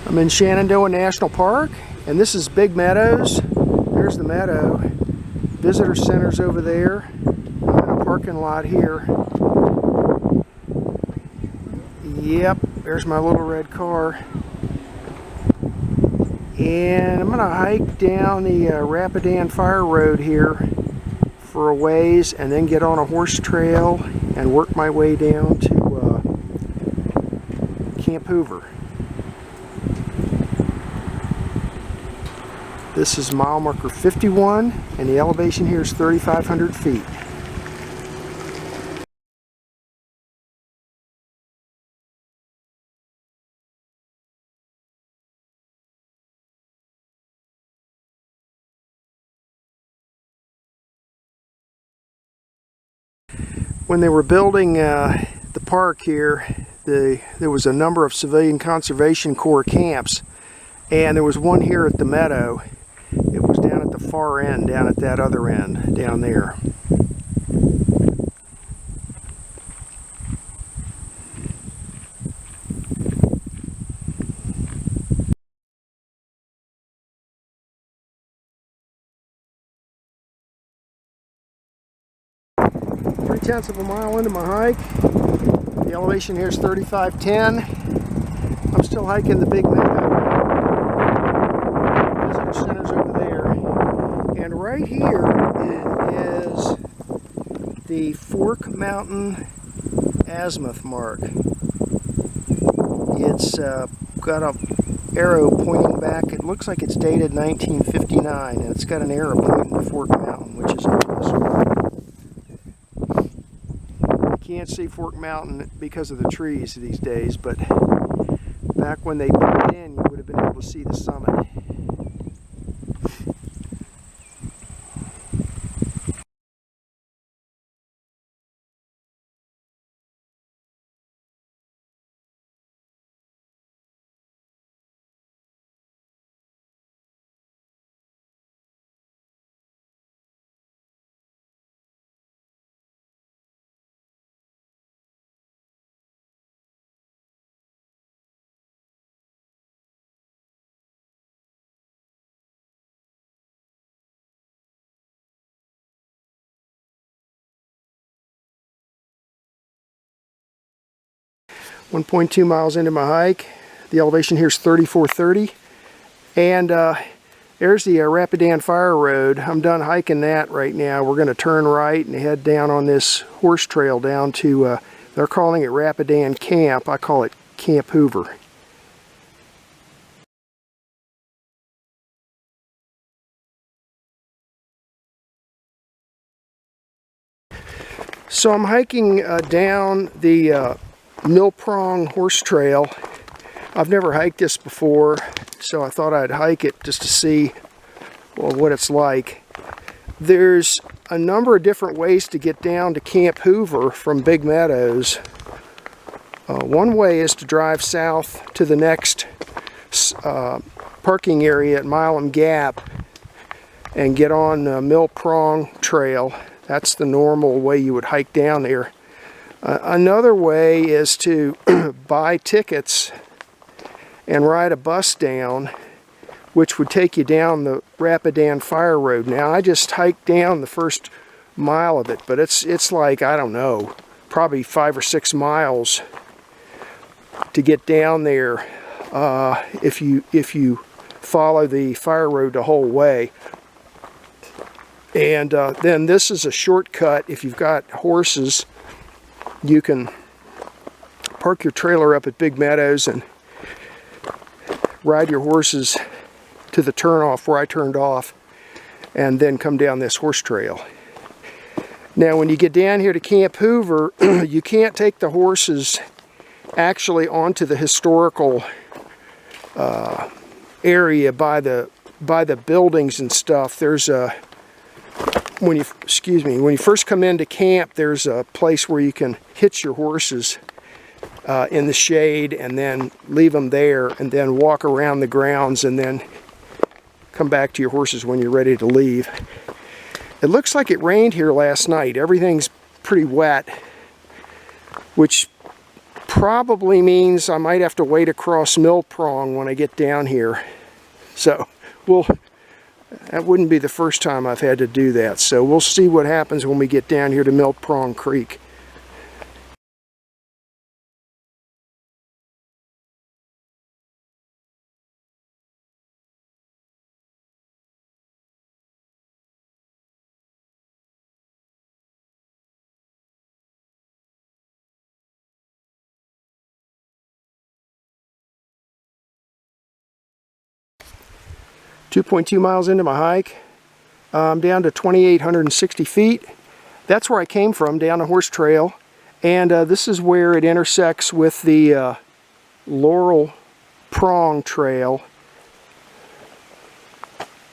I'm in Shenandoah National Park, and this is Big Meadows. There's the meadow. Visitor center's over there. I'm in a parking lot here. Yep, there's my little red car. And I'm gonna hike down the Rapidan Fire Road here for a ways, and then get on a horse trail and work my way down to Camp Hoover. This is mile marker 51, and the elevation here is 3,500 feet. When they were building the park here, there was a number of Civilian Conservation Corps camps, and there was one here at the meadow. It was down at the far end, down at that other end, down there. Three-tenths of a mile into my hike. The elevation here is 3510. I'm still hiking the Big Meadows. Visitor center's over there. And right here is the Fork Mountain azimuth mark. It's got an arrow pointing back. It looks like it's dated 1959, and it's got an arrow pointing to Fork Mountain, which is interesting. Can't see Fork Mountain because of the trees these days, but back when they put it in, you would have been able to see the summit. .2 miles into my hike. The elevation here is 3430, and there's the Rapidan Fire Road. I'm done hiking that right now. We're going to turn right and head down on this horse trail down to, they're calling it Rapidan Camp. I call it Camp Hoover. So I'm hiking down the Mill Prong horse trail. I've never hiked this before, so I thought I'd hike it just to see, well, what it's like. There's a number of different ways to get down to Camp Hoover from Big Meadows. One way is to drive south to the next parking area at Milam Gap and get on the Mill Prong trail. That's the normal way you would hike down there. Another way is to buy tickets and ride a bus down, which would take you down the Rapidan Fire Road. Now, I just hiked down the first mile of it, but it's like, I don't know, probably 5 or 6 miles to get down there if you follow the fire road the whole way. And then this is a shortcut. If you've got horses, you can park your trailer up at Big Meadows and ride your horses to the turnoff where I turned off, and then come down this horse trail. Now, when you get down here to Camp Hoover, you can't take the horses actually onto the historical area by the buildings and stuff. There's a when you first come into camp, there's a place where you can hitch your horses in the shade and then leave them there, and then walk around the grounds and then come back to your horses when you're ready to leave. It looks like it rained here last night. Everything's pretty wet, which probably means I might have to wade across Mill Prong when I get down here. So that wouldn't be the first time I've had to do that. So we'll see what happens when we get down here to Mill Prong Creek. .2 miles into my hike. I'm down to 2,860 feet. That's where I came from, down a horse trail. And this is where it intersects with the Laurel Prong Trail.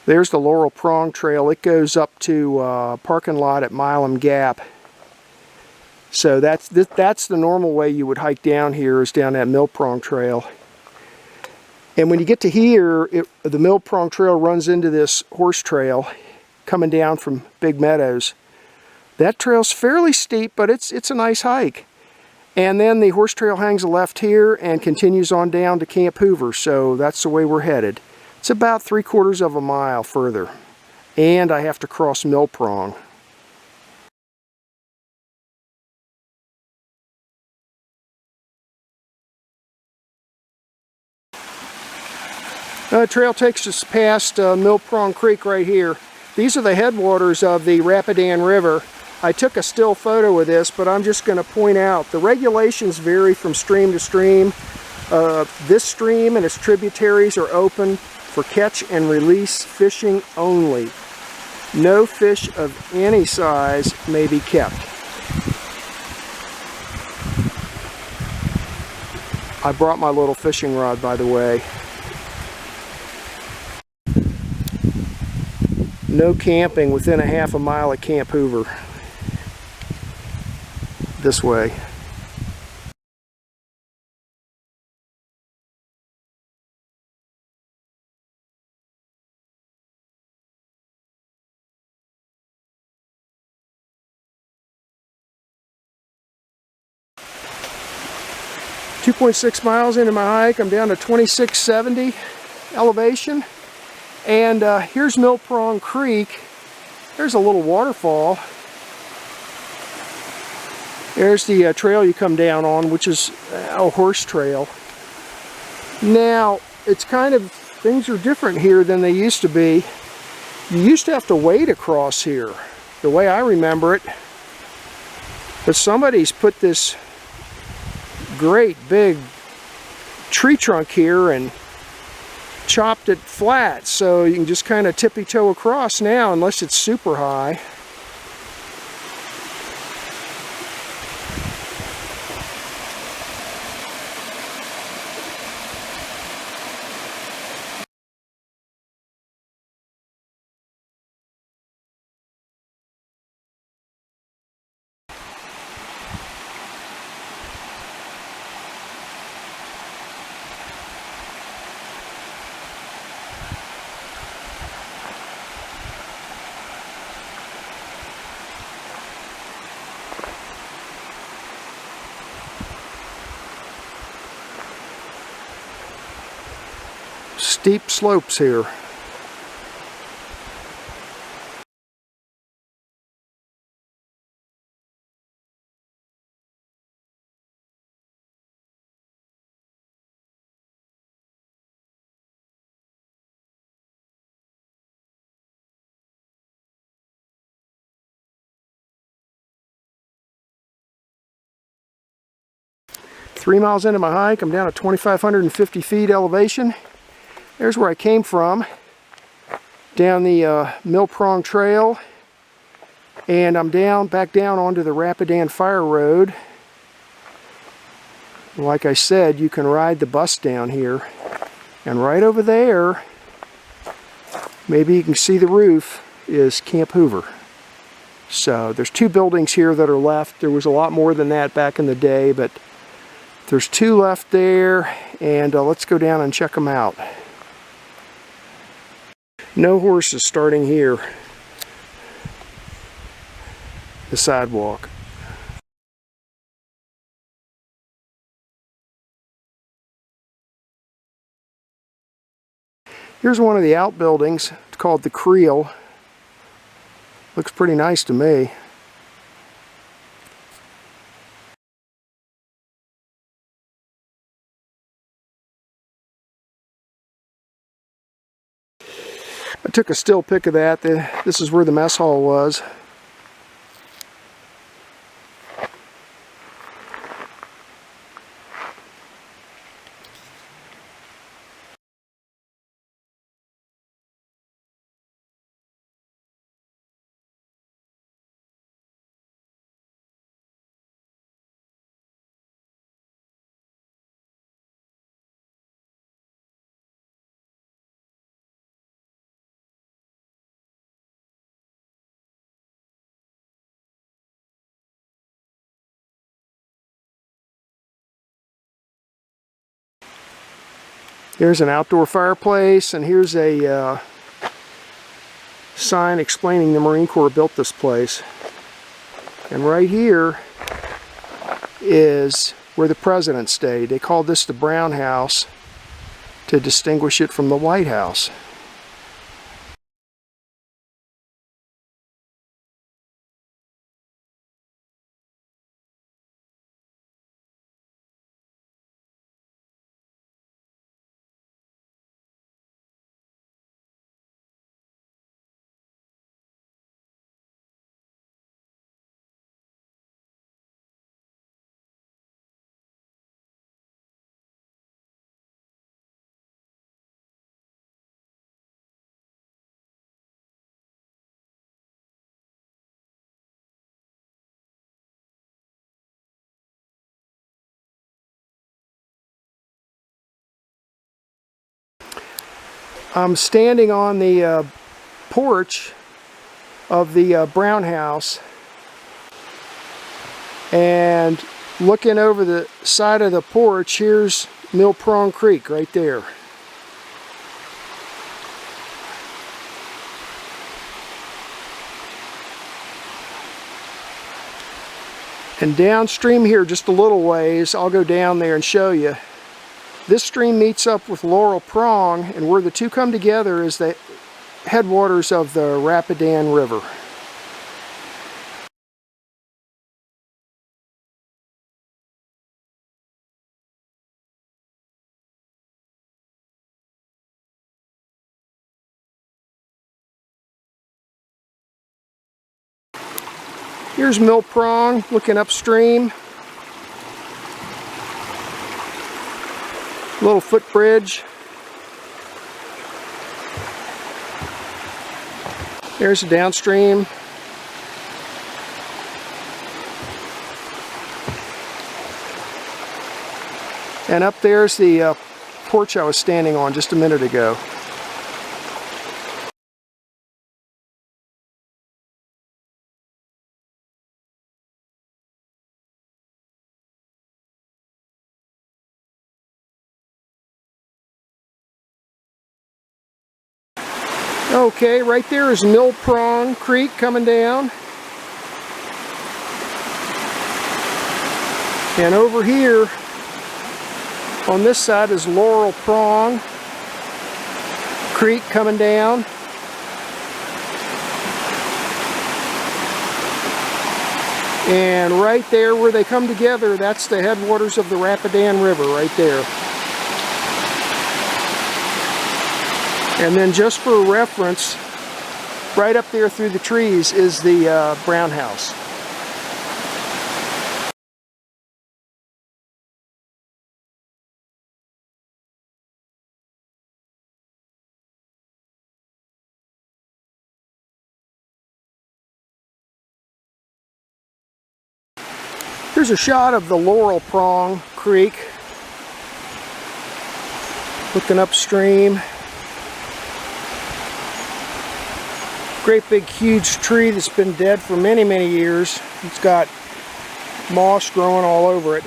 There's the Laurel Prong Trail. It goes up to parking lot at Milam Gap. So that's the normal way you would hike down here, is down that Mill Prong Trail. And when you get to here, the Mill Prong Trail runs into this horse trail coming down from Big Meadows. That trail's fairly steep, but it's a nice hike. And then the horse trail hangs a left here and continues on down to Camp Hoover, so that's the way we're headed. It's about 3/4 of a mile further. And I have to cross Mill Prong. The trail takes us past Mill Prong Creek right here. These are the headwaters of the Rapidan River. I took a still photo of this, but I'm just going to point out the regulations vary from stream to stream. This stream and its tributaries are open for catch and release fishing only. No fish of any size may be kept. I brought my little fishing rod, by the way. No camping within a half a mile of Camp Hoover. This way. .6 miles into my hike. I'm down to 2670 elevation. And here's Mill Prong Creek. There's a little waterfall. There's the trail you come down on, which is a horse trail. Now, it's kind of, things are different here than they used to be. You used to have to wade across here, the way I remember it. But somebody's put this great big tree trunk here and chopped it flat, so you can just kind of tippy-toe across now, unless it's super high. Steep slopes here. Three miles into my hike, I'm down at 2,550 feet elevation. There's where I came from, down the Mill Prong Trail, and I'm back down onto the Rapidan Fire Road. Like I said, you can ride the bus down here, and right over there, maybe you can see the roof, is Camp Hoover. So there's two buildings here that are left. There was a lot more than that back in the day, but there's two left there, and let's go down and check them out. No horses starting here, the sidewalk. Here's one of the outbuildings. It's called the Creel. Looks pretty nice to me. I took a still pic of that. This is where the mess hall was. Here's an outdoor fireplace, and here's a sign explaining the Marine Corps built this place. And right here is where the president stayed. They called this the Brown House to distinguish it from the White House. I'm standing on the porch of the Brown House and looking over the side of the porch. Here's Mill Prong Creek right there. And downstream here just a little ways, I'll go down there and show you. This stream meets up with Laurel Prong, and where the two come together is the headwaters of the Rapidan River. Here's Mill Prong looking upstream. Little footbridge. There's the downstream. And up there's the porch I was standing on just a minute ago. Okay, right there is Mill Prong Creek coming down. And over here on this side is Laurel Prong Creek coming down. And right there where they come together, that's the headwaters of the Rapidan River right there. And then just for reference, right up there through the trees is the Brown House. Here's a shot of the Laurel Prong Creek looking upstream. Great big huge tree that's been dead for many, many years. It's got moss growing all over it,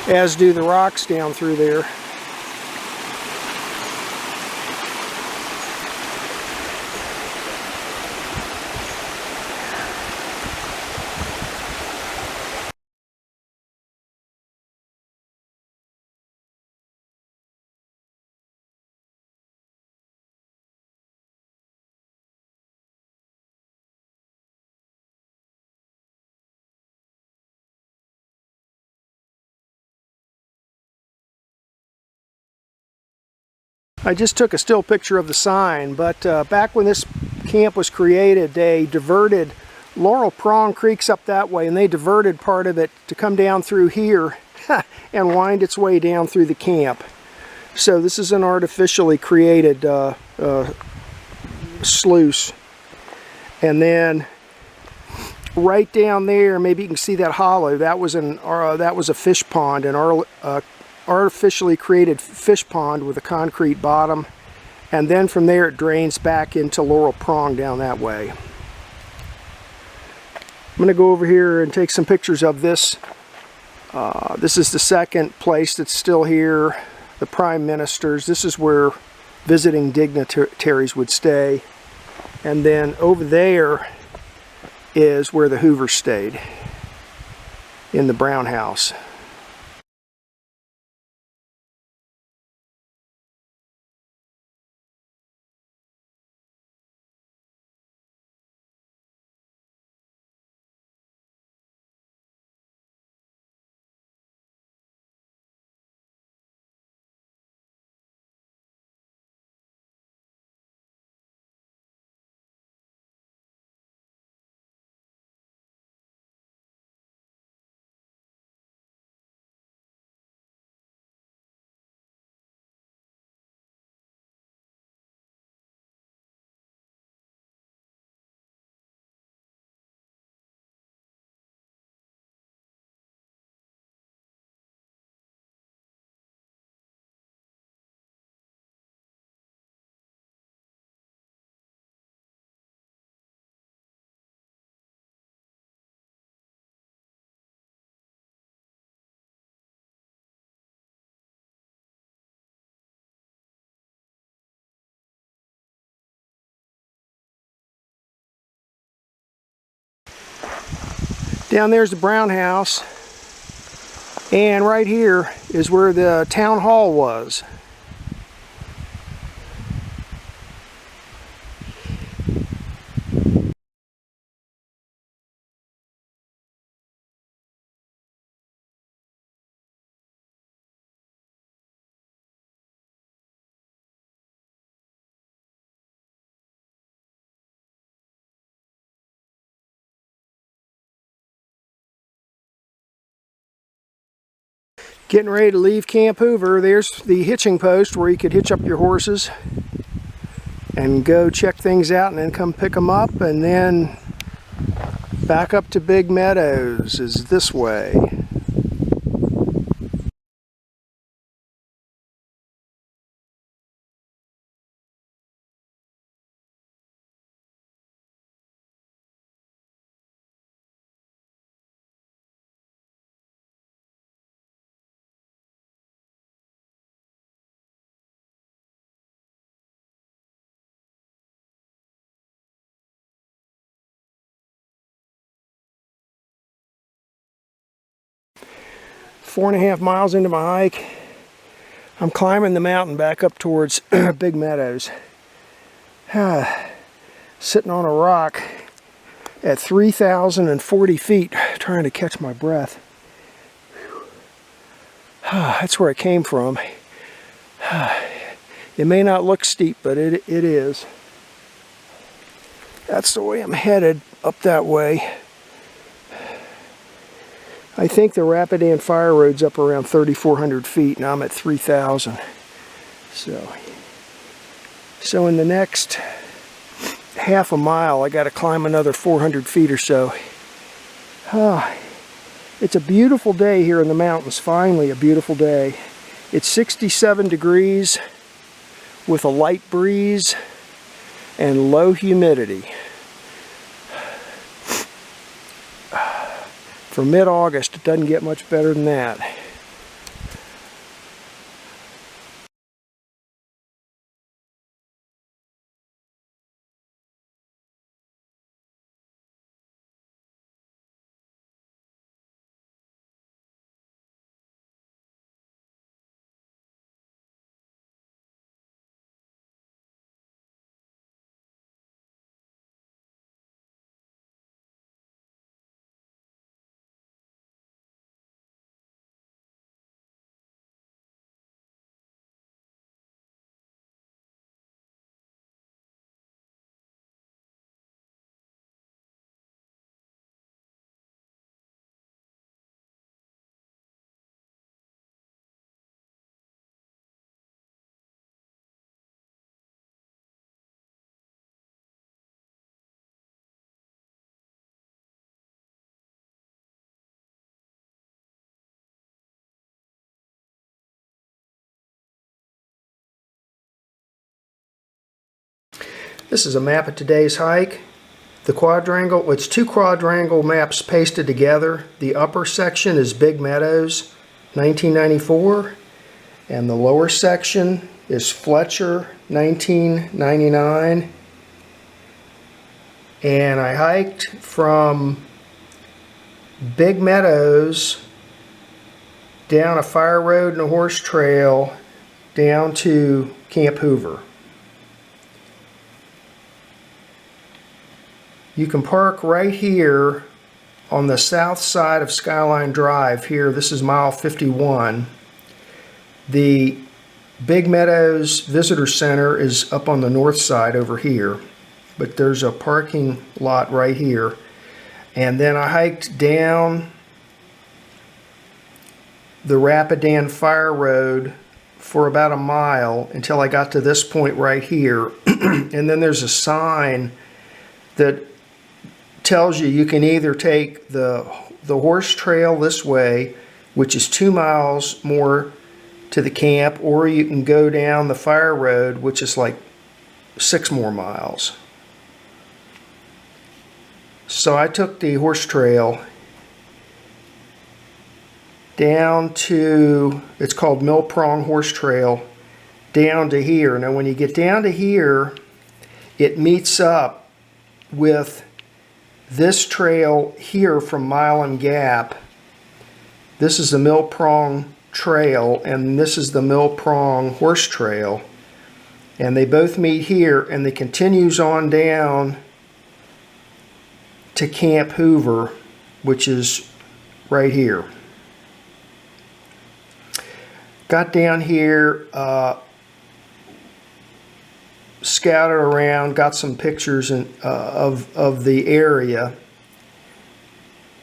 as do the rocks down through there. I just took a still picture of the sign, but back when this camp was created, they diverted Laurel Prong Creek's up that way, and they diverted part of it to come down through here and wind its way down through the camp. So this is an artificially created sluice. And then right down there, maybe you can see that hollow. That was a fish pond, an artificially created fish pond with a concrete bottom. And then from there it drains back into Laurel Prong down that way. I'm going to go over here and take some pictures of this. This is the second place that's still here, the Prime Minister's. This is where visiting dignitaries would stay. And then over there is where the Hoovers stayed, in the Brown House. Down there's the Brown House, and right here is where the town hall was. Getting ready to leave Camp Hoover. There's the hitching post where you could hitch up your horses and go check things out and then come pick them up, and then back up to Big Meadows is this way. Four and a half miles into my hike, I'm climbing the mountain back up towards Big Meadows. Sitting on a rock at 3,040 feet, trying to catch my breath. That's where I came from. It may not look steep, but it is. That's the way I'm headed, up that way. I think the Rapidan Fire Road's up around 3,400 feet, and I'm at 3,000. So in the next half a mile, I got to climb another 400 feet or so. It's a beautiful day here in the mountains. Finally, a beautiful day. It's 67 degrees with a light breeze and low humidity. For mid-August, it doesn't get much better than that. This is a map of today's hike. The quadrangle, it's two quadrangle maps pasted together. The upper section is Big Meadows, 1994, and the lower section is Fletcher, 1999. And I hiked from Big Meadows down a fire road and a horse trail down to Camp Hoover. You can park right here on the south side of Skyline Drive here. This is mile 51. The Big Meadows Visitor Center is up on the north side over here, but there's a parking lot right here. And then I hiked down the Rapidan Fire Road for about a mile until I got to this point right here. And then there's a sign that tells you can either take the horse trail this way, which is 2 miles more to the camp, or you can go down the fire road, which is like 6 more miles. So I took the horse trail down to, it's called Mill Prong Horse Trail, down to here. Now when you get down to here, it meets up with this trail here from Milam Gap. This is the Mill Prong Trail, and this is the Mill Prong Horse Trail. And they both meet here, and it continues on down to Camp Hoover, which is right here. Got down here, scouted around, got some pictures of the area,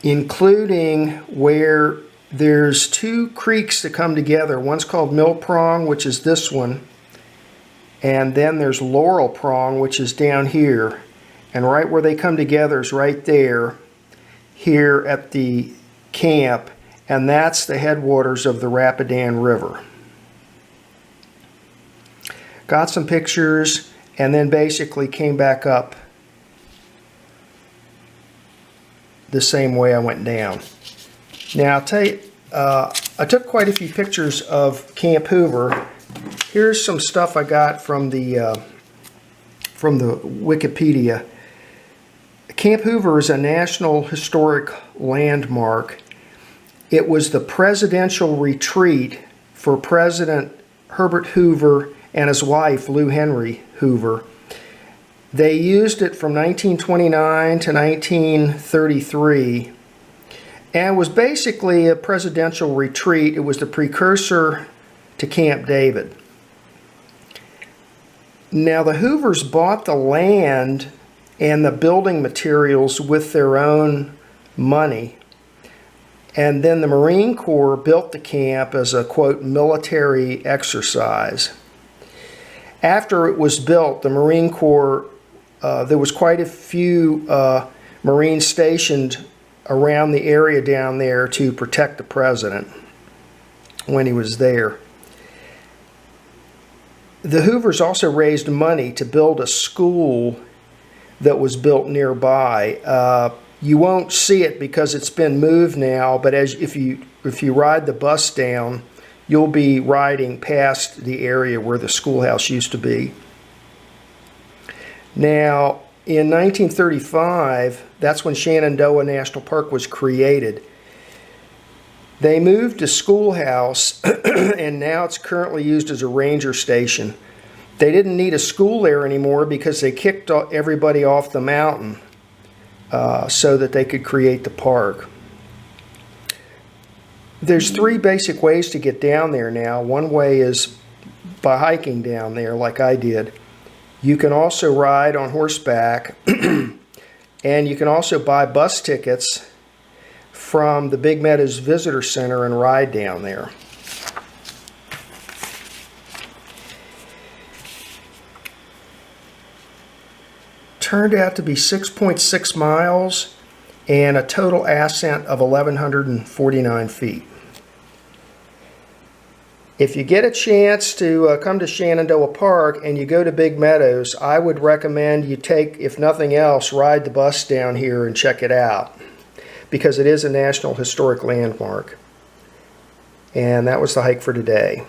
including where there's 2 creeks that come together. One's called Mill Prong, which is this one, and then there's Laurel Prong, which is down here. And right where they come together is right there, here at the camp, and that's the headwaters of the Rapidan River. Got some pictures, and then basically came back up the same way I went down. Now I'll tell you, I took quite a few pictures of Camp Hoover. Here's some stuff I got from the Wikipedia. Camp Hoover is a National Historic Landmark. It was the presidential retreat for President Herbert Hoover and his wife, Lou Henry Hoover. They used it from 1929 to 1933, and it was basically a presidential retreat. It was the precursor to Camp David. Now the Hoovers bought the land and the building materials with their own money. And then the Marine Corps built the camp as a, quote, military exercise. After it was built, the Marine Corps, there was quite a few Marines stationed around the area down there to protect the president when he was there. The Hoovers also raised money to build a school that was built nearby. You won't see it because it's been moved now, but if you ride the bus down, you'll be riding past the area where the schoolhouse used to be. Now, in 1935, that's when Shenandoah National Park was created. They moved the schoolhouse, and now it's currently used as a ranger station. They didn't need a school there anymore because they kicked everybody off the mountain so that they could create the park. There's 3 basic ways to get down there now. One way is by hiking down there like I did. You can also ride on horseback, and you can also buy bus tickets from the Big Meadows Visitor Center and ride down there. Turned out to be 6.6 miles and a total ascent of 1,149 feet. If you get a chance to come to Shenandoah Park and you go to Big Meadows, I would recommend you take, if nothing else, ride the bus down here and check it out, because it is a National Historic Landmark. And that was the hike for today.